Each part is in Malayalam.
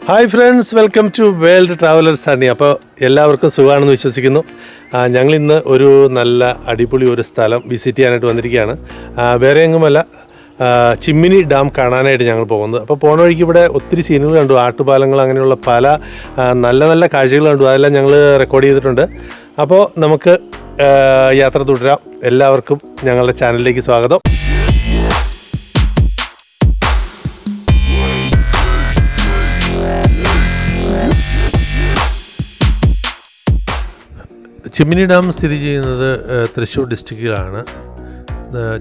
Hi friends, welcome to world travellers honey. അപ്പോൾ എല്ലാവർക്കും സുഖമാണെന്ന് വിശ്വസിക്കുന്നു. ഞങ്ങളിന്ന് ഒരു നല്ല അടിപൊളി ഒരു സ്ഥലം വിസിറ്റ് ചെയ്യാനായിട്ട് വന്നിരിക്കുകയാണ്. വേറെ എങ്ങുമല്ല, ചിമ്മിനി ഡാം കാണാനായിട്ട് ഞങ്ങൾ പോകുന്നത്. അപ്പോൾ പോകുന്ന വഴിക്ക് ഇവിടെ ഒത്തിരി സീനുകൾ കണ്ടു, ആട്ടുപാലങ്ങൾ, അങ്ങനെയുള്ള പല നല്ല നല്ല കാഴ്ചകൾ കണ്ടു. അതെല്ലാം ഞങ്ങൾ റെക്കോർഡ് ചെയ്തിട്ടുണ്ട്. അപ്പോൾ നമുക്ക് യാത്ര തുടരാം. എല്ലാവർക്കും ഞങ്ങളുടെ ചാനലിലേക്ക് സ്വാഗതം. ചിമ്മിനി ഡാം സ്ഥിതി ചെയ്യുന്നത് തൃശ്ശൂർ ഡിസ്ട്രിക്റ്റിലാണ്.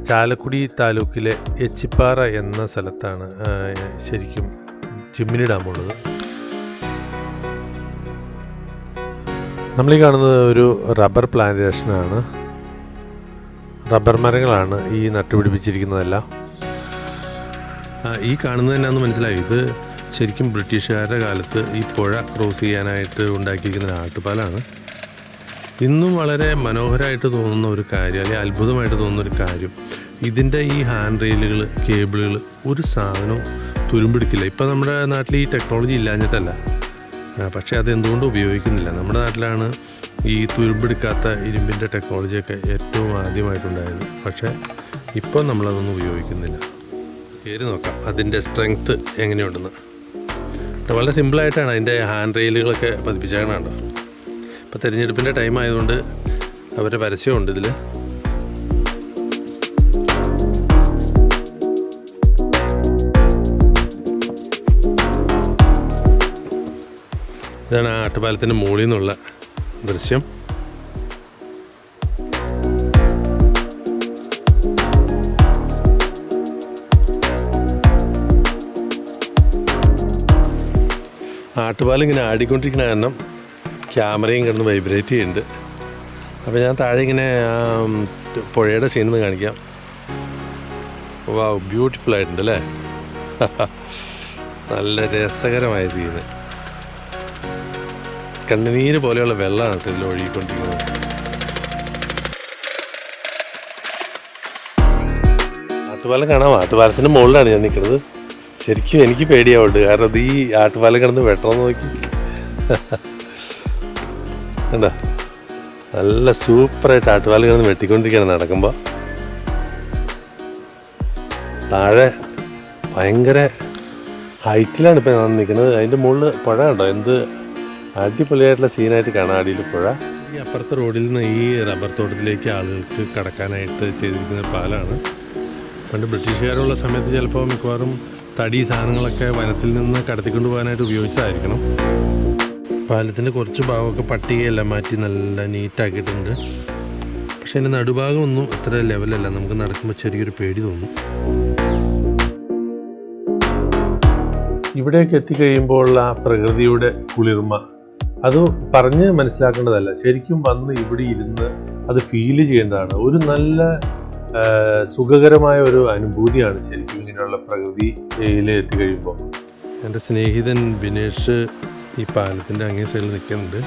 ചാലക്കുടി താലൂക്കിലെ എച്ചിപ്പാറ എന്ന സ്ഥലത്താണ് ശരിക്കും ചിമ്മിനി ഡാം ഉള്ളത്. നമ്മളീ കാണുന്നത് ഒരു റബ്ബർ പ്ലാന്റേഷനാണ്. റബ്ബർ മരങ്ങളാണ് ഈ നട്ടുപിടിപ്പിച്ചിരിക്കുന്നതെല്ലാം. ഈ കാണുന്നത് തന്നെയാണെന്ന് മനസ്സിലായി. ഇത് ശരിക്കും ബ്രിട്ടീഷുകാരുടെ കാലത്ത് ഈ പുഴ ക്രോസ് ചെയ്യാനായിട്ട് ഉണ്ടാക്കിയിരിക്കുന്ന ആട്ടുപാലാണ്. ഇന്നും വളരെ മനോഹരമായിട്ട് തോന്നുന്ന ഒരു കാര്യം, അല്ലെങ്കിൽ അത്ഭുതമായിട്ട് തോന്നുന്ന ഒരു കാര്യം, ഇതിൻ്റെ ഈ ഹാൻഡ് റെയിലുകൾ, കേബിളുകൾ ഒരു സാധനവും തുരുമ്പെടുക്കില്ല. ഇപ്പം നമ്മുടെ നാട്ടിൽ ഈ ടെക്നോളജി ഇല്ലാഞ്ഞിട്ടല്ല, പക്ഷേ അതെന്തുകൊണ്ട് ഉപയോഗിക്കുന്നില്ല. നമ്മുടെ നാട്ടിലാണ് ഈ തുരുമ്പെടുക്കാത്ത ഇരുമ്പിൻ്റെ ടെക്നോളജിയൊക്കെ ഏറ്റവും ആദ്യമായിട്ടുണ്ടായത്. പക്ഷേ ഇപ്പോൾ നമ്മളതൊന്നും ഉപയോഗിക്കുന്നില്ല. കയറി നോക്കാം അതിൻ്റെ സ്ട്രെങ്ത്ത് എങ്ങനെയുണ്ടെന്ന്. വളരെ സിമ്പിളായിട്ടാണ് അതിൻ്റെ ഹാൻഡ് റെയിലുകളൊക്കെ പതിപ്പിച്ചേക്കണുണ്ടോ. ഇപ്പോൾ തിരഞ്ഞെടുപ്പിൻ്റെ ടൈം ആയതുകൊണ്ട് അവരുടെ പരസ്യമുണ്ട് ഇതിൽ. ഇതാണ് ആ ആട്ടുപാലത്തിൻ്റെ മുകളിൽ നിന്നുള്ള ദൃശ്യം. ആട്ടുപാലം ഇങ്ങനെ ആടിക്കൊണ്ടിരിക്കുന്ന കാരണം ക്യാമറയും കിടന്ന് വൈബ്രേറ്റ് ചെയ്യുന്നുണ്ട്. അപ്പോൾ ഞാൻ താഴെ ഇങ്ങനെ പുഴയുടെ സീനിൽ കാണിക്കാം. വാവ്, ബ്യൂട്ടിഫുൾ ആയിട്ടുണ്ട് അല്ലേ. നല്ല രസകരമായ സീന്. കണ്ണുനീര് പോലെയുള്ള വെള്ളമാണ് ഇതിൽ ഒഴുകിക്കൊണ്ടിരിക്കുന്നത്. ആട്ടുപാലം കാണാം. ആട്ടുപാലത്തിൻ്റെ മുകളിലാണ് ഞാൻ നിൽക്കുന്നത്. ശരിക്കും എനിക്ക് പേടിയാവുണ്ട്, കാരണം അത് ഈ ആട്ടുപാലം കിടന്ന് വെട്ടണമെന്ന് നോക്കി. എന്താ നല്ല സൂപ്പറായിട്ട് ആട്ടുപാലം കിടന്ന് വെട്ടിക്കൊണ്ടിരിക്കുകയാണ് നടക്കുമ്പോൾ. താഴെ ഭയങ്കര ഹൈറ്റിലാണ് ഇപ്പോൾ ഞാൻ നിൽക്കുന്നത്. അതിൻ്റെ മുകളിൽ പുഴ കണ്ടോ, എന്ത് അടിപൊളിയായിട്ടുള്ള സീനായിട്ട് കാണാം അടിയിൽ പുഴ. ഈ അപ്പുറത്തെ റോഡിൽ നിന്ന് ഈ റബ്ബർ തോട്ടത്തിലേക്ക് ആളുകൾക്ക് കടക്കാനായിട്ട് ചെയ്തിരിക്കുന്ന പാലാണ്. പണ്ട് ബ്രിട്ടീഷുകാരുള്ള സമയത്ത് ചിലപ്പോൾ മിക്കവാറും തടി സാധനങ്ങളൊക്കെ വനത്തിൽ നിന്ന് കടത്തിക്കൊണ്ട് പോകാനായിട്ട് ഉപയോഗിച്ചതായിരിക്കണം. പാലത്തിൻ്റെ കുറച്ച് ഭാഗമൊക്കെ പട്ടികയെല്ലാം മാറ്റി നല്ല നീറ്റാക്കിയിട്ടുണ്ട്. പക്ഷേ അതിൻ്റെ നടുഭാഗമൊന്നും അത്ര ലെവലല്ല. നമുക്ക് നടക്കുമ്പോൾ ചെറിയൊരു പേടി തോന്നും. ഇവിടേക്ക് എത്തിക്കഴിയുമ്പോൾ ആ പ്രകൃതിയുടെ കുളിർമ അത് പറഞ്ഞ് മനസ്സിലാക്കേണ്ടതല്ല, ശരിക്കും വന്ന് ഇവിടെ ഇരുന്ന് അത് ഫീല് ചെയ്യേണ്ടതാണ്. ഒരു നല്ല സുഖകരമായ ഒരു അനുഭൂതിയാണ് ശരിക്കും ഇങ്ങനെയുള്ള പ്രകൃതിയിൽ എത്തിക്കഴിയുമ്പോൾ. എൻ്റെ സ്നേഹിതൻ ബിനേഷ് ഈ പാലത്തിൻ്റെ അങ്ങേ സൈഡിൽ നിൽക്കുന്നുണ്ട്.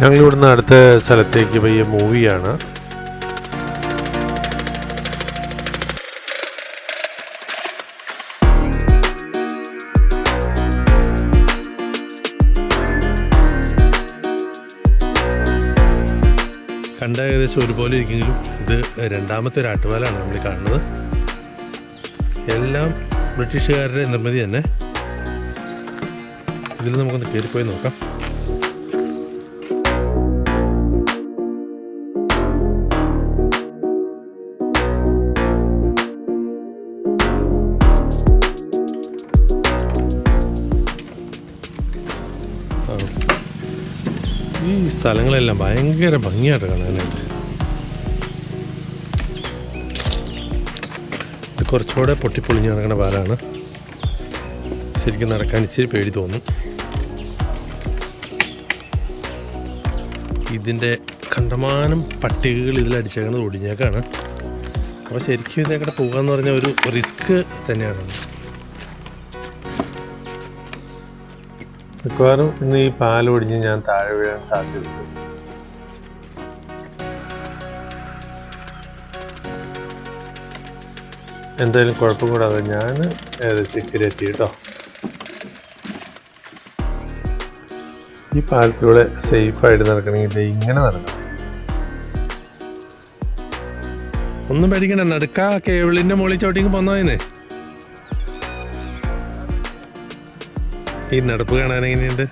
ഞങ്ങളിവിടുന്ന് അടുത്ത സ്ഥലത്തേക്ക് പോയ മൂവിയാണ്. കണ്ട ഏകദേശം ഒരുപോലെ ഇരിക്കെങ്കിലും ഇത് രണ്ടാമത്തെ ഒരു ആട്ടുപാലമാണ് നമ്മൾ കാണുന്നത്. എല്ലാം ബ്രിട്ടീഷുകാരുടെ നിർമ്മിതി തന്നെ. ഇതിൽ നമുക്കൊന്ന് കയറിപ്പോയി നോക്കാം. ഈ സ്ഥലങ്ങളെല്ലാം ഭയങ്കര ഭംഗിയായിട്ട് കാണാനായിട്ട്. ഇത് കുറച്ചുകൂടെ പൊട്ടിപ്പൊളിഞ്ഞ് നടക്കുന്ന പാലാണ്. ശരിക്കും നടക്കാൻ ഇച്ചിരി പേടി തോന്നും. ഇതിൻ്റെ കണ്ടമാനം പട്ടികകൾ ഇതിലടിച്ചേക്കുന്നത് ഒടിഞ്ഞേക്കാണ്. അപ്പോൾ ശരിക്കും ഇതിനേക്കൂടെ പോകാമെന്ന് പറഞ്ഞാൽ ഒരു റിസ്ക് തന്നെയാണ്. മിക്കവാറും ഇന്ന് ഈ പാലൊടിഞ്ഞ് ഞാൻ താഴെ വീഴാൻ സാധ്യതയുണ്ട്. എന്തായാലും കുഴപ്പം കൂടാതെ ഞാൻ ചിക്കരെത്തി കേട്ടോ. ഈ പാലത്തിലൂടെ സേഫായിട്ട് നടക്കണമെങ്കിൽ ഇങ്ങനെ നടക്കണം. ഒന്നും പേടിക്കണ്ട, നടുക്ക കേബിളിൻ്റെ മുകളിൽ ചവിട്ടിങ്ങ് പോന്നതിനെ. ഈ നടപ്പ് കാണാൻ എങ്ങനെയുണ്ട്?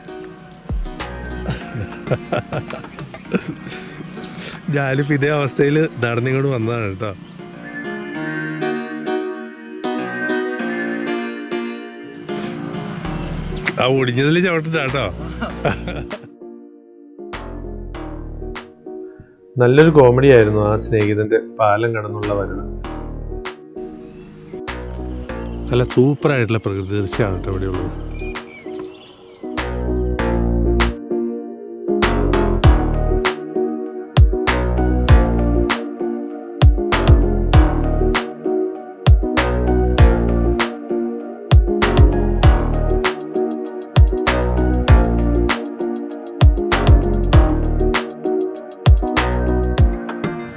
ഞാനിപ്പോൾ ഇതേ അവസ്ഥയിൽ നടന്നിങ്ങോട്ട് വന്നതാണ് കേട്ടോ. ആ ഒടിഞ്ഞതിൽ ചവിട്ടിട്ടാ കേട്ടോ. നല്ലൊരു കോമഡി ആയിരുന്നു ആ സ്നേഹിതന്റെ പാലം കടന്നുള്ള വരവ്. നല്ല സൂപ്പറായിട്ടുള്ള പ്രകൃതി ദൃശ്യമാണ് കേട്ടോ ഇവിടെയുള്ളത്.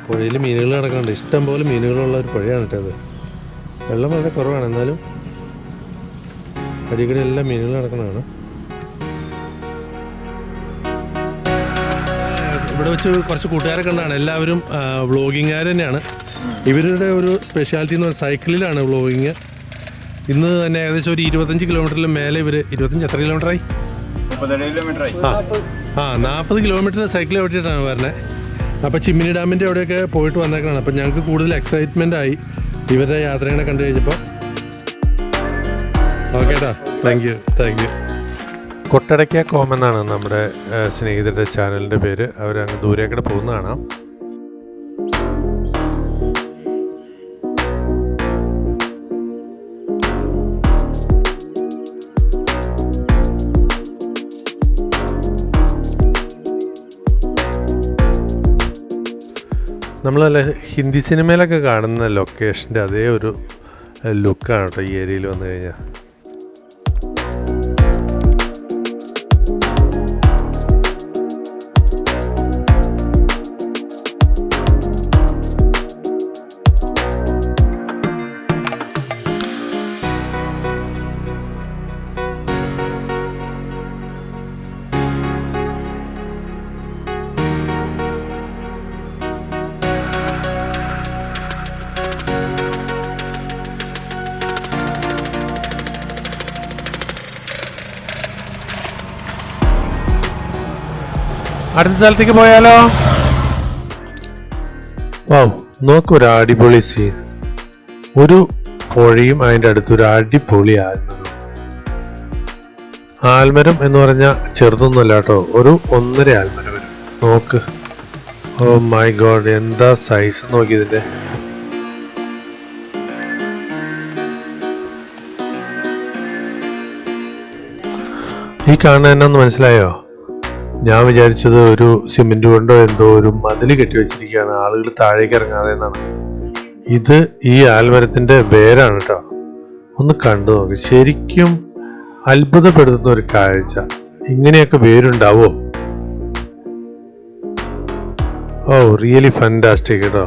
പുഴയിൽ മീനുകൾ കിടക്കുന്നുണ്ട്, ഇഷ്ടം പോലെ മീനുകളുള്ള ഒരു പുഴയാണ് കേട്ടോ അത്. വെള്ളം വളരെ കുറവാണ്, എന്നാലും അടിക്കടി എല്ലാ മീനുകൾ കിടക്കുന്നതാണ്. ഇവിടെ വെച്ച് കുറച്ച് കൂട്ടുകാരെ കണ്ടാണ്, എല്ലാവരും വ്ളോഗിങ്ങുകാർ തന്നെയാണ്. ഇവരുടെ ഒരു സ്പെഷ്യാലിറ്റി എന്ന് പറഞ്ഞാൽ സൈക്കിളിലാണ് വ്ളോഗിങ്. ഇന്ന് തന്നെ ഏകദേശം ഒരു 25 കിലോമീറ്ററിലും മേലെ ഇവർ 25 എത്ര കിലോമീറ്ററായി? 40 കിലോമീറ്റർ സൈക്കിൾ ഓട്ടിയിട്ടാണ് വരുന്നത്. അപ്പോൾ ചിമ്മിനി ഡാമിൻ്റെ അവിടെയൊക്കെ പോയിട്ട് വന്നേക്കാണ്. അപ്പം ഞങ്ങൾക്ക് കൂടുതൽ എക്സൈറ്റ്മെൻ്റ് ആയി ഇവരുടെ യാത്രകളെ കണ്ടു കഴിഞ്ഞപ്പോൾ. ഓക്കെ കേട്ടോ, താങ്ക് യു. കൊട്ടടയ്ക്ക കോം എന്നാണ് നമ്മുടെ സ്നേഹിതരുടെ ചാനലിൻ്റെ പേര്. അവരങ്ങ് ദൂരേക്കൂടെ പോകുന്നതാണ്. നമ്മളല്ല ഹിന്ദി സിനിമയിലൊക്കെ കാണുന്ന ലൊക്കേഷൻ്റെ അതേ ഒരു ലുക്കാണ് കേട്ടോ ഈ ഏരിയയിൽ വന്നു കഴിഞ്ഞാൽ. അടുത്ത സ്ഥലത്തേക്ക് പോയാലോ? ഓ നോക്കൊരു അടിപൊളി സീൻ. ഒരു പുഴയും അതിൻ്റെ അടുത്തൊരു അടിപൊളി ആൽമരം. ആൽമരം എന്ന് പറഞ്ഞാൽ ചെറുതൊന്നുമല്ല കേട്ടോ, ഒരു 1.5 ആൽമരം വരും. നോക്ക്, ഓ മൈ ഗോഡ്, എന്താ സൈസ് നോക്കി ഇതിൻ്റെ. ഈ കാണുന്ന എന്നാന്ന് മനസ്സിലായോ? ഞാൻ വിചാരിച്ചത് ഒരു സിമെന്റ് കൊണ്ടോ എന്തോ ഒരു മതിൽ കെട്ടിവെച്ചിരിക്കുകയാണ്, ആളുകൾ താഴേക്ക് ഇറങ്ങാതെ എന്നാണ്. ഇത് ഈ ആൽമരത്തിന്റെ വേരാണ് കേട്ടോ. ഒന്ന് കണ്ടു നോക്ക്, ശരിക്കും അത്ഭുതപ്പെടുത്തുന്ന ഒരു കാഴ്ച. ഇങ്ങനെയൊക്കെ വേരുണ്ടാവോ? ഓ റിയലി ഫാന്റാസ്റ്റിക് കേട്ടോ.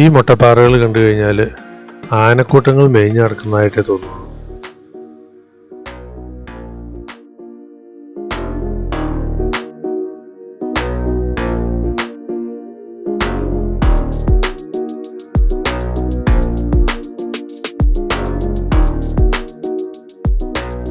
ഈ മൊട്ടപ്പാറകൾ കണ്ടു കഴിഞ്ഞാൽ ആനക്കൂട്ടങ്ങൾ മേഞ്ഞു നടക്കുന്നതായിട്ടേ തോന്നുന്നു.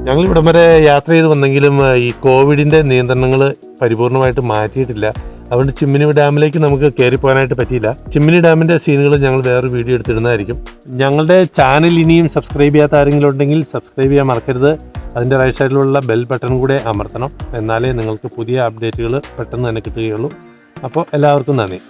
ഞങ്ങൾ ഇവിടം വരെ യാത്ര ചെയ്ത് വന്നെങ്കിലും ഈ കോവിഡിൻ്റെ നിയന്ത്രണങ്ങൾ പരിപൂർണമായിട്ട് മാറ്റിയിട്ടില്ല. അതുകൊണ്ട് ചിമ്മിനി ഡാമിലേക്ക് നമുക്ക് കയറിപ്പോകാനായിട്ട് പറ്റിയില്ല. ചിമ്മിനി ഡാമിൻ്റെ സീനുകൾ ഞങ്ങൾ വേറൊരു വീഡിയോ എടുത്തിടുന്നതായിരിക്കും. ഞങ്ങളുടെ ചാനൽ ഇനിയും സബ്സ്ക്രൈബ് ചെയ്യാത്ത ആരെങ്കിലും ഉണ്ടെങ്കിൽ സബ്സ്ക്രൈബ് ചെയ്യാൻ മറക്കരുത്. അതിൻ്റെ റൈറ്റ് സൈഡിലുള്ള ബെൽ ബട്ടൺ കൂടെ അമർത്തണം. എന്നാലേ നിങ്ങൾക്ക് പുതിയ അപ്ഡേറ്റുകൾ പെട്ടെന്ന് തന്നെ കിട്ടുകയുള്ളൂ. അപ്പോൾ എല്ലാവർക്കും നന്ദി.